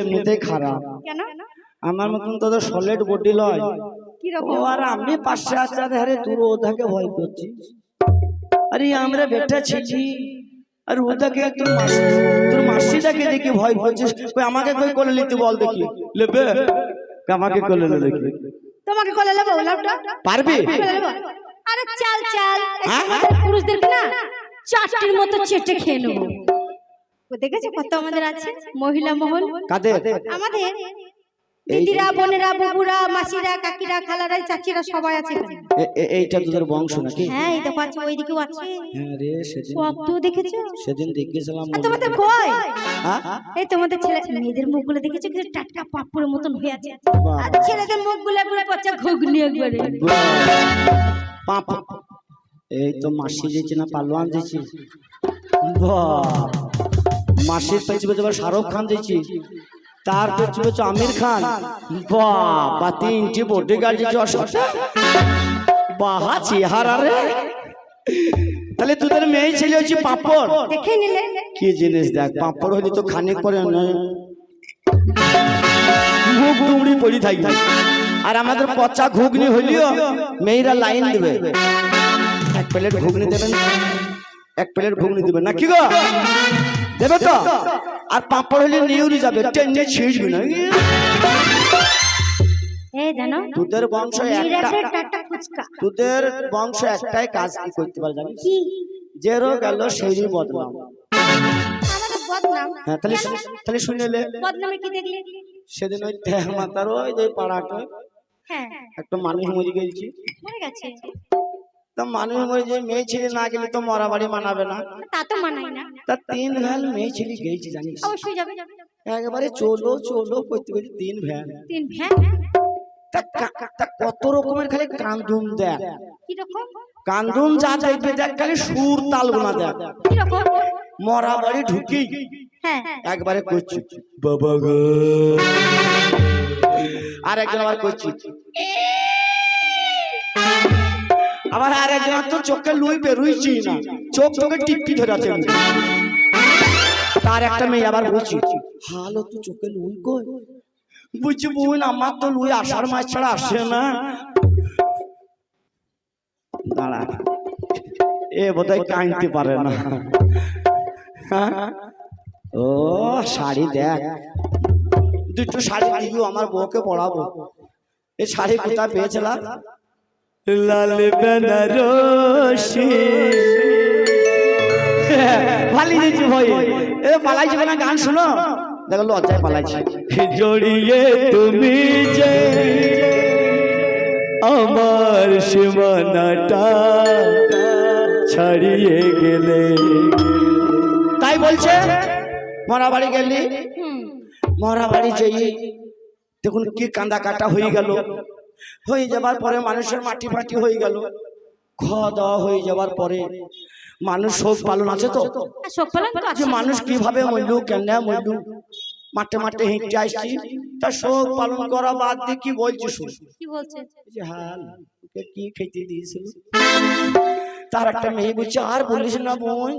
এমনিতেই খারাপ। কেন? আমার মতন তোদের সলিড বডি লয়। কি রকম? ও আর আমি পাশে আছে, আরে তোর ওটাকে ভয় করছিস? আরে আমরা বেটা ছিছি, আর ওটাকে তোর মাসিটাকে দেখি ভয় করছিস। কই আমাকে কই কোলে নিতে বল দেখি, লেবে আমাকে কোলে নে দেখি। তোমাকে কোলে নেব লাউটা? পারবি? আরে চাল চাল, আমাদের পুরুষদেরকে না চাটির মতো চেটে খেয়ে নেব। ও দেখেছো কত আমাদের আছে মহিলা মহল? কাদের? আমাদের দিদিরা, বোনেরা, বাবুরা, মাসিরা, কাকিরা, খালারা, চাচিরা সবাই আছে এখানে। এইটা তোদের বংশ নাকি? হ্যাঁ, এই দেখো আছে, ওইদিকেও আছে। হ্যাঁ রে, সেদিন কত দেখেছো? সেদিন দেখেছিলাম। তোমাদের কই? হ্যাঁ, এই তোমাদের ছেলে মেয়েদের মুখগুলো দেখেছো কি টাটকা পাপড়ের মতন হয়ে আছে? আর ছেলেদের মুখগুলো পুরো পচা ঘুগনি একবারে। পাপ। এই তো মাসি দিয়েছে না পালোয়ান দিয়েছি। বাহ, মাসির পেছনে পেছনে শাহরুখ খান দিয়েছি, তার পেছনে পেছনে আমির খান। বাহ বা, তিনটি বডিগার্ড দিয়েছি ওর সাথে। বাহা চেহারা রে। তাহলে তোদের মেয়ে ছেলে হচ্ছে পাপড়। দেখে নিলে কি জিনিস দেখ, পাপড় হলে তো খানিক পরে মুখ ডুমড়ি পড়ি থাকবে, আর আমাদের পচা ঘুগনি হইলেও মেয়েরা লাইন দেবে। এক প্লেট ঘুগনি দেবেন, এক প্লেট ঘুগনি দেবেন না কি গো? দেবে তো? আর পাপড় হলে নিউরি যাবে, টেনে ছিঁড়বি না। এই জানো তোদের বংশ একটা, টাটা ফুচকা। তোদের বংশ একটাই কাজ কি করতে পারে জানিস? কি? জেরো গেল সেই বদনাম। আমাদের বদনাম? হ্যাঁ, তাহলে তাহলে শুনেলে বদনামে কি দেখলে? সেদিন ওই দেহ মাতার ওই পাড়াটায় হ্যাঁ, একটা মানুষ মরে গেছে। মরে গেছে। তা মানুষ মরে যে মেয়ে ছেলে না গেলে তো মরা বাড়ি মানাবে না। তা তো মানাই না। তা 3 ভ্যান মেয়ে ছেলে গেছে জানিস? অবশ্যই যাবে। একবারে চলো চলো করতে করতে 3 ভ্যান। 3 ভ্যান? তা কত রকমের খালি কান্দুন দেখ। কি রকম? কান্দুন যা দেখবে দেখ, খালি সুর তাল গোনা দেখ। কি রকম? মরা বাড়ি ঢুকি হ্যাঁ, একবারে করছি বাবা গো, আর একজন আবার করছি, আবার আর একজন তো চোখে লুই বেরুইছি না, চোখ চোখে টিপি ধরে আছে। তার একটা মেয়ে আবার বলছি, হালো তুই চোখে লুই কই? বুঝছি বোন, আমার তো লুই আষাঢ় মাস ছাড়া আসে না। দাঁড়া, এ বোধহয় কাঁদতে পারে না। ও শাড়ি দেখ, দুটো শাড়ি দিও আমার বউকে পড়াবো। এই শাড়ি কোথা পেয়েছিলাম? লাল বেনারসি। ভালো দিয়েছি ভাই, এ পালাইছি না, গান শুনো। দেখো লজ্জায় পালাইছি। জড়িয়ে তুমি যে আমার সীমানাটা ছাড়িয়ে গেলে, তাই বলছে মরা বাড়ি গেলি। মরা বাড়ি যাই দেখুন কি কান্দা কাটা হয়ে গেল। হয়ে যাবার পরে মানুষের মাটি ফাটি হয়ে গেল, খাওয়া দাওয়া হয়ে যাবার পরে মানুষ শোক পালন আছে তো, শোক পালন তো আছে। মানুষ কিভাবে মরলু, কেন মরলু, মাঠে মাঠে হেঁটে আসছি। তা শোক পালন করা বাদ দিয়ে কি বলছি শুন। কি বলছে? যে হাল ওকে কি খেতে দিয়েছিল। তার একটা মেয়ে বলছে, আর বলিস না বোন,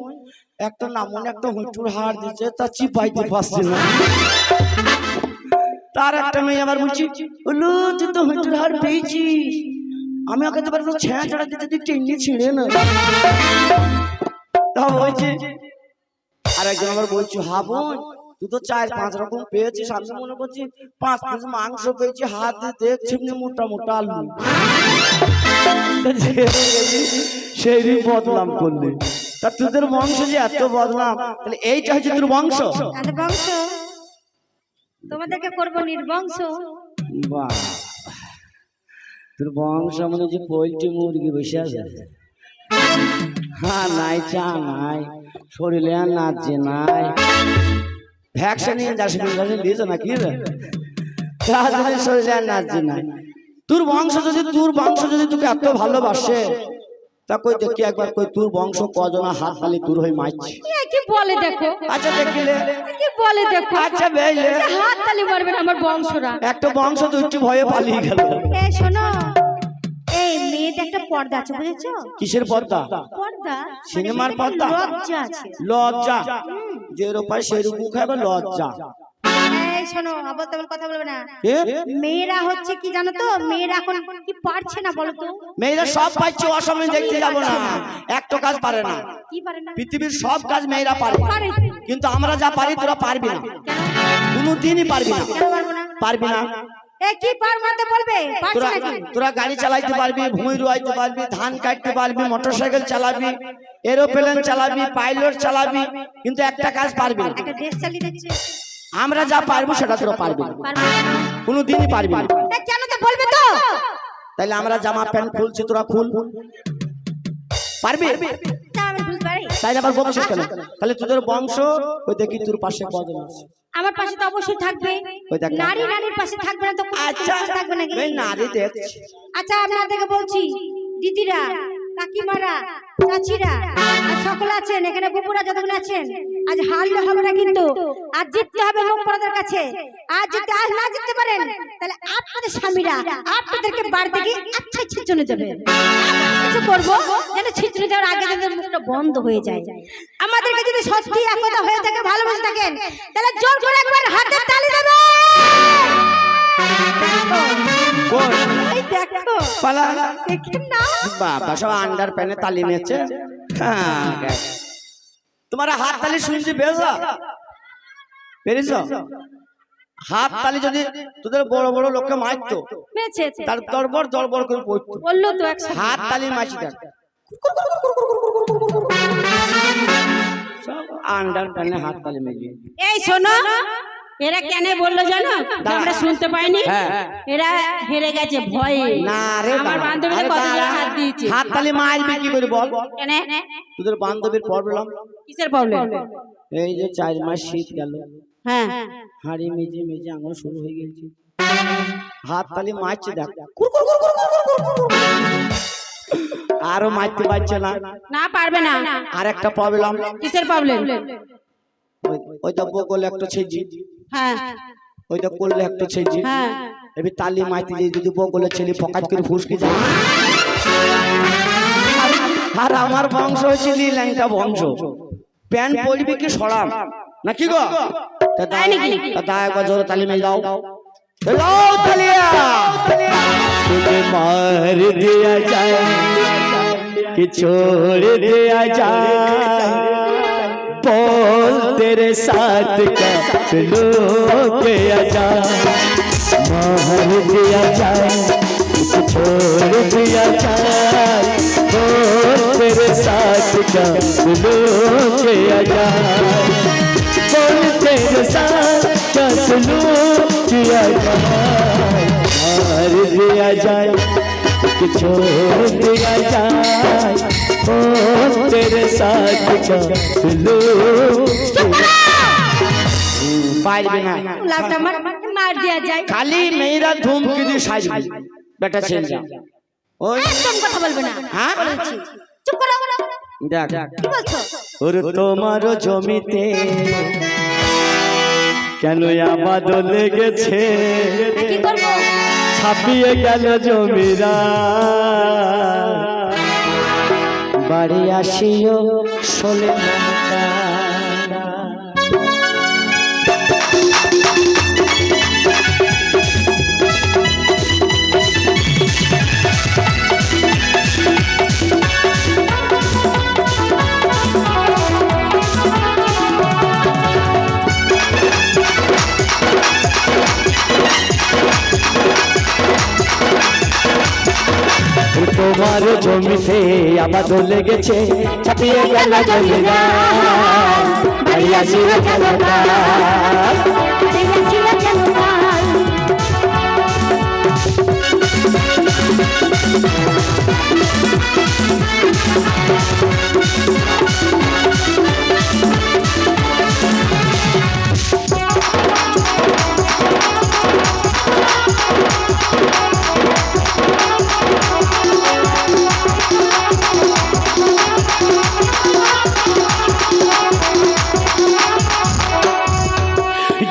একটা নামন একটা হুঁচুর হাড় দিচ্ছে, তা চিপাইতে পারছি না। তার একটা মেয়ে আবার বলছি, বলু তুই তো হুঁচুর হাড় পেয়েছিস, আমি ওকে তো পারবো ছেঁড়া চড়া দিতে, তুই টেনে ছিঁড়ে না। তা বলছে, আর একজন আবার বলছি, হা বোন তুই তো 4-5 রকম পেয়েছিস, আমি মনে করছি 5 পিস মাংস পেয়েছি, হাত দিয়ে দেখছি মোটা মোটা আলু। সেই বদনাম করলি। তা তোদের বংশ যে এত বদনাম, তাহলে এইটা হচ্ছে তোর বংশ? আমাদের বংশ, তোমাদেরকে করব নির্বংশ। বাহ, তোর বংশ মানে যে পোল্ট্রি মুরগি বসে আছে। হ্যাঁ, নাই চা নাই, শরীরে আর নাচছে নাই, ভ্যাকসিন দিয়েছে না কি রে, শরীরে আর নাচছে নাই। তোর বংশ যদি তোকে এত ভালোবাসে, তা কই দেখি একবার, কই তোর বংশ কজনা হাত তালি তোর হয়ে মারছে? কি বলে দেখো? আচ্ছা দেখিলে, কি বলে দেখো? আচ্ছা বেইলে, হাত তালি মারবে না আমার বংশরা। একটা বংশ দুটি ভয়ে পালিয়ে গেল। এই শোনো, এই মেয়েতে একটা পর্দা আছে, বুঝেছো? কিসের পর্দা? পর্দা সিনেমার পর্দা? লজ্জা আছে। লজ্জা, যে রূপায় সেই রূপ খাবে লজ্জা। এই শোনো, আবার তেমন কথা বলবে না। এ? মেয়েরা হচ্ছে কি জানো তো, মেয়েরা এখন কি পারছে না বলো তো? মেয়েরা সব পাচ্ছে, অসময়ে দেখতে যাবো না, একটা কাজ পারে না। কি পারে না? পৃথিবীর সব কাজ মেয়েরা পারে, পারে। কিন্তু আমরা যা পারি তোরা পারবি না, কোনোদিনই পারবি না। কেন পারবো না? পারবি না। এ কি পারবো না বলবে? পারছে তোরা নাকি? তোরা গাড়ি চালাইতে পারবি, ভুঁই রুয়াইতে পারবি, ধান কাটতে পারবি, মোটরসাইকেল চালাবি, এরোপ্লেন চালাবি, পাইলট চালাবি, কিন্তু একটা কাজ পারবি না। একটা দেশ চালিয়ে দিচ্ছে। আমরা যা পারবো সেটা তোরা পারবি না, পারবে না। কোনোদিনই পারবি না। এ কেন তো বলবে তো? তাইলে আমরা জামা প্যান্ট খুলছি, তোরা খুল, পারবি? তা আমি বুঝতে পারি। তাই আবার বংশ কেন? তাহলে তোদের বংশ ওই দেখি তোর পাশে কজন আছে। আমার পাশে তো অবশ্যই থাকবে। ওই দেখ। নারী নারীর পাশে থাকবে না তো কোন আচ্ছা পাশে থাকবে নাকি? ওই নারী দেখছি। আচ্ছা আপনাদেরকে বলছি, দিদিরা, কাকিমারা, চাচিরা আর সকলে আছেন এখানে, বুবুরা যতক্ষণ আছেন, আজ হারলে হবে না কিন্তু, আজ জিততে হবে লোকপরাদের কাছে। আজ যদি আজ না জিততে পারেন, তাহলে আপনাদের স্বামীরা আপনাদেরকে বাড়ি থেকে আচ্ছা ছিচনে দেবে। কিছু করবো যেন ছিচনে দেওয়ার আগে যাদের মুখটা বন্ধ হয়ে যায়। আমাদেরকে যদি সত্যি একতা হয়ে থাকে, ভালোবাসে থাকেন, তাহলে জোর করে একবার হাতে তালি দেবে। এই দেখো পালা দেখেন না, বাবা সব আন্ডার প্যানে তালি নিচ্ছে। হ্যাঁ, তোমার হাত তালি শুনছি পেরেছ? হাত তালি যদি তোদের বড় বড় লোককে মারতো, মেরেছে তার দরবর দরবর করে পড়তো। বললো তো একসাথে। হাত তালি মারছি দেখ, সব আন্ডার প্যানে হাত তালি মেরিয়ে। এই শোনো, এরা কেন বললো জানো? যে আমরা শুনতে পাইনি। হ্যাঁ। এরা হেরে গেছে ভয়ে। না রে আমার দাঁড়া। বান্ধবীদের আরে কতজন দাঁড়া। হাত দিয়েছে। হাত তালি মারবি কি করে বল? কেন? তোদের বান্ধবীর প্রবলেম। কিসের প্রবলেম? এই যে 4 মাস শীত গেল, হ্যাঁ, হাড়ি মেজে মেজে আঙুল শুরু হয়ে গেছে, হাত তালি মারছে দেখ, আরো মারতে পারছে না। না পারবে না। আর একটা প্রবলেম, কিসের প্রবলেম? ওইটা বগলে একটা ছেজি, হ্যাঁ ওইটা করলে একটা ছেজি, হ্যাঁ। এবার তালি মারতে যে যদি বগলে ছেলে পকাত করে ফুসকে যায়। আর আমার বংশ হচ্ছে লীলাইটা বংশ, প্যান পড়বি কি সরাম নাকি গো? তাই নাকি? তা একবার জোরে তালি মেরে দাও, লাও তালিয়া। तुझे मार दिया जाए कि छोड़ दिया जाए, बोल तेरे साथ का चलो किया जाए, मार दिया जाए कि छोड़ दिया जाए, बोल तेरे साथ का चलो किया जाए, बोल तेरे साथ का चलो किया जाए, मार दिया जाए कि छोड़ दिया जाए, ओ तेरे साथ का পারবি না। লাউটা মার দেয়া যায়। খালি মেয়েরা ধুমকি দিয়ে সাজবে, বেটা ছেলে ওই একদম কথা বলবে না। হ্যাঁ বলেছি। চুপ করো। দেখ, কি বলছো? ওর তোমার জমিতে কেন আবাদ লেগেছে, কি করবো? ছাপিয়ে গেল জমিরা, বাড়ি আসিও শোলে মমতা। তোমার জমিতে আবাদ লেগেছে, ছাপিয়ে গেল জমিরা, বাড়ি আসিও জনতা।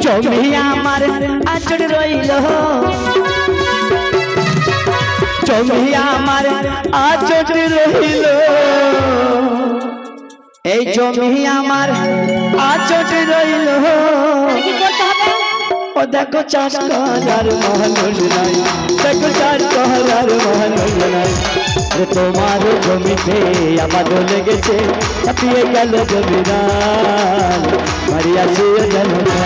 জমি আমার আচর রইল, জমি আমার আচর রইল, এই জমি আমার আচর রইল, কি করতে হবে? ও দেখো চাষ করার মানুষ নাই, দেখো চাষ করার মানুষ নাই। আরে তোমার জমিতে আমারও লেগেছে, ছাপিয়ে গেল জমিদার, বাড়ি আসিও যেন না।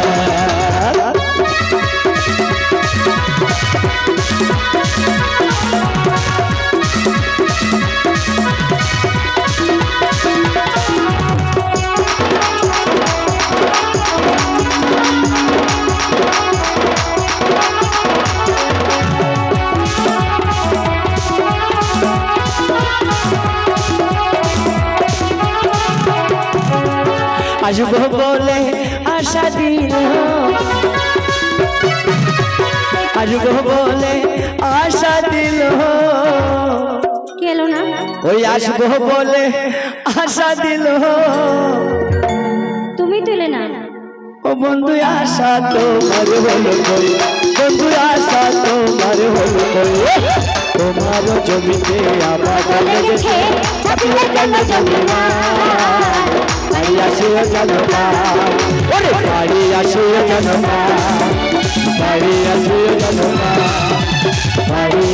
আসবো বলে আশা দিল, আসবো বলে আশা দিল, কেলো না ওই আসবো বলে আশা দিল। তুমি তুলে না। ও বন্ধু আশা তোমার হলো কই, বন্ধু আশা তোমার হলো কই, তোমার জমিতে আমার লেগেছে, ছাপিয়ে গেল জমিদার, বাড়ি আসিও যেন না। ওরে বাড়ি আসিও যেন না, বাড়ি আসিও যেন না, বাড়ি